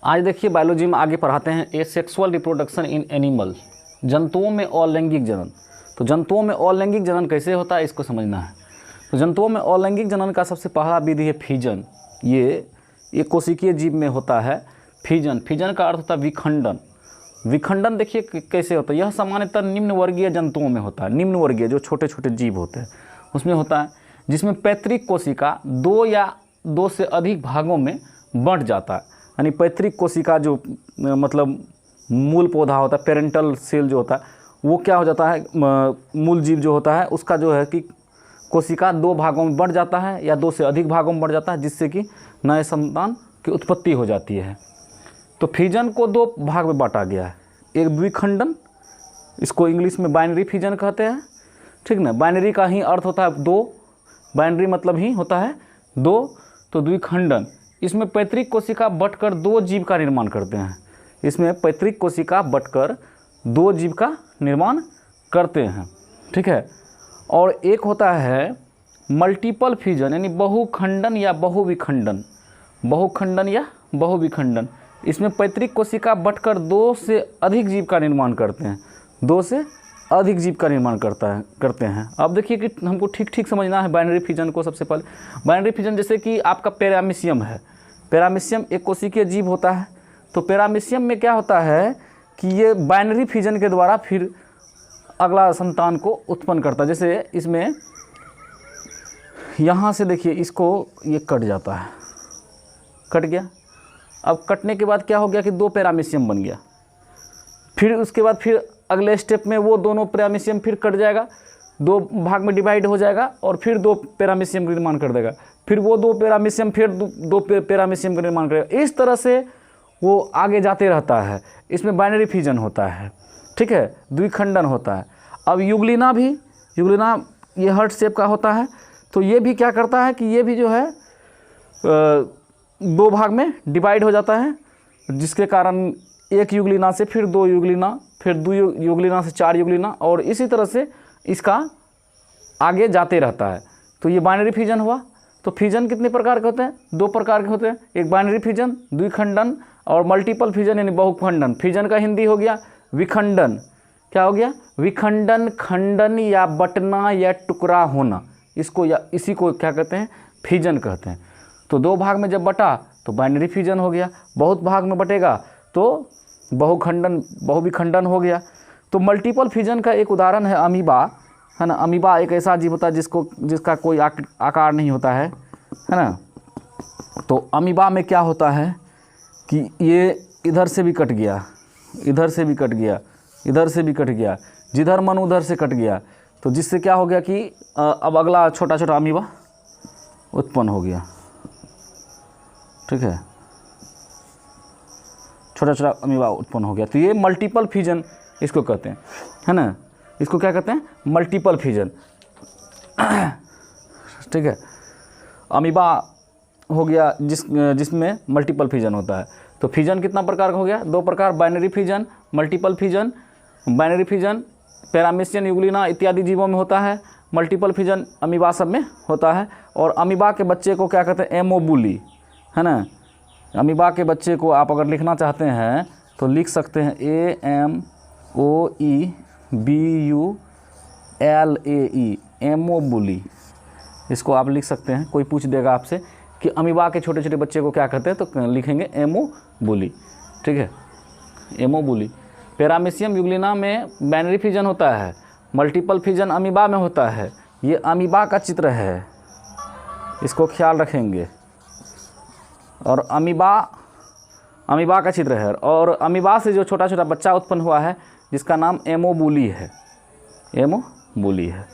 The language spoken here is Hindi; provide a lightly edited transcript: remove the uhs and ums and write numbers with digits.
आज देखिए बायोलॉजी में आगे पढ़ाते हैं ए सेक्सुअल रिप्रोडक्शन इन एनिमल, जंतुओं में अलैंगिक जनन। तो जंतुओं में अलैंगिक जनन कैसे होता है इसको समझना है। तो जंतुओं में अलैंगिक जनन का सबसे पहला विधि है फिजन। ये एक कोशिकीय जीव में होता है फिजन। फिजन का अर्थ होता है विखंडन। विखंडन देखिए कैसे होता है। यह सामान्यतः निम्न वर्गीय जंतुओं में होता है। निम्न वर्गीय जो छोटे छोटे जीव होते हैं उसमें होता है, जिसमें पैतृक कोशिका दो या दो से अधिक भागों में बंट जाता है। यानी पैतृक कोशिका जो मतलब मूल पौधा होता है, पेरेंटल सेल जो होता है, वो क्या हो जाता है, मूल जीव जो होता है उसका जो है कि कोशिका दो भागों में बढ़ जाता है या दो से अधिक भागों में बढ़ जाता है, जिससे कि नए संतान की उत्पत्ति हो जाती है। तो फिजन को दो भाग में बांटा गया है। एक द्विखंडन, इसको इंग्लिश में बाइनरी फिजन कहते हैं, ठीक ना। बाइनरी का ही अर्थ होता है दो, बाइनरी मतलब ही होता है दो। तो द्विखंडन, इसमें पैतृक कोशिका बटकर दो जीव का निर्माण करते हैं। इसमें पैतृक कोशिका बटकर दो जीव का निर्माण करते हैं, ठीक है। और एक होता है मल्टीपल फिजन, यानी बहुखंडन या बहुविखंडन। बहुखंडन या बहुविखंडन, इसमें पैतृक कोशिका बटकर दो से अधिक जीव का निर्माण करते हैं। दो से अधिक जीव का निर्माण करते हैं। अब देखिए कि हमको ठीक ठीक समझना है बाइनरी फिजन को। सबसे पहले बाइनरी फिजन, जैसे कि आपका पैरामीशियम है। पैरामीशियम एक कोशिकीय जीव होता है। तो पैरामीशियम में क्या होता है कि ये बाइनरी फिजन के द्वारा फिर अगला संतान को उत्पन्न करता है। जैसे इसमें यहाँ से देखिए, इसको ये कट जाता है, कट गया। अब कटने के बाद क्या हो गया कि दो पैरामीशियम बन गया। फिर उसके बाद फिर अगले स्टेप में वो दोनों पैरामीशियम फिर कट जाएगा, दो भाग में डिवाइड हो जाएगा और फिर दो पैरामीशियम का निर्माण कर देगा। फिर वो दो पैरामीशियम फिर दो पैरामीशियम का निर्माण करेगा। इस तरह से वो आगे जाते रहता है। इसमें बाइनरी फिजन होता है, ठीक है, द्विखंडन होता है। अब युगलिना भी, युगलिना ये हार्ट शेप का होता है। तो ये भी क्या करता है कि ये भी जो है दो भाग में डिवाइड हो जाता है, जिसके कारण एक युगलिना से फिर दो युगलिना, फिर दो युगलिना से चार युगलिना, और इसी तरह से इसका आगे जाते रहता है। तो ये बाइनरी फिजन हुआ। तो फिजन कितने प्रकार के होते हैं? दो प्रकार के होते हैं। एक बाइनरी फिजन द्विखंडन, और मल्टीपल फिजन यानी बहुखंडन। फिजन का हिंदी हो गया विखंडन। क्या हो गया? विखंडन, खंडन या बटना या टुकड़ा होना, इसको या इसी को क्या कहते हैं? फिजन कहते हैं। तो दो भाग में जब बटा तो बाइनरी फिजन हो गया। बहुत भाग में बटेगा तो बहुखंडन, बहुविखंडन हो गया। तो मल्टीपल फिजन का एक उदाहरण है अमीबा, है ना। अमीबा एक ऐसा जीव होता है जिसका कोई आकार नहीं होता है ना। तो अमीबा में क्या होता है कि ये इधर से भी कट गया, इधर से भी कट गया, इधर से भी कट गया, जिधर मन उधर से कट गया। तो जिससे क्या हो गया कि अब अगला छोटा छोटा अमीबा उत्पन्न हो गया, ठीक है, छोटा छोटा अमीबा उत्पन्न हो गया। तो ये मल्टीपल फिजन इसको कहते हैं, है ना। इसको क्या कहते हैं? मल्टीपल फिजन, ठीक है। अमीबा हो गया जिसमें मल्टीपल फिजन होता है। तो फिजन कितना प्रकार का हो गया? दो प्रकार, binary fission, multiple fission. Binary fission paramecium, Euglena इत्यादि जीवों में होता है। मल्टीपल फिजन अमीबा सब में होता है। और अमीबा के बच्चे को क्या कहते हैं? एमोबुली, है ना। अमीबा के बच्चे को आप अगर लिखना चाहते हैं तो लिख सकते हैं AMOEBULAE, एमोबुली। इसको आप लिख सकते हैं। कोई पूछ देगा आपसे कि अमीबा के छोटे छोटे बच्चे को क्या कहते हैं, तो लिखेंगे एमोबुली, ठीक है, एमोबुली। पैरामीशियम, युगलिना में बाइनरी फिजन होता है। मल्टीपल फिजन अमीबा में होता है। ये अमीबा का चित्र है, इसको ख्याल रखेंगे। और अमीबा का चित्र है। और अमीबा से जो छोटा छोटा बच्चा उत्पन्न हुआ है जिसका नाम एमोबुली है, एमोबुली है।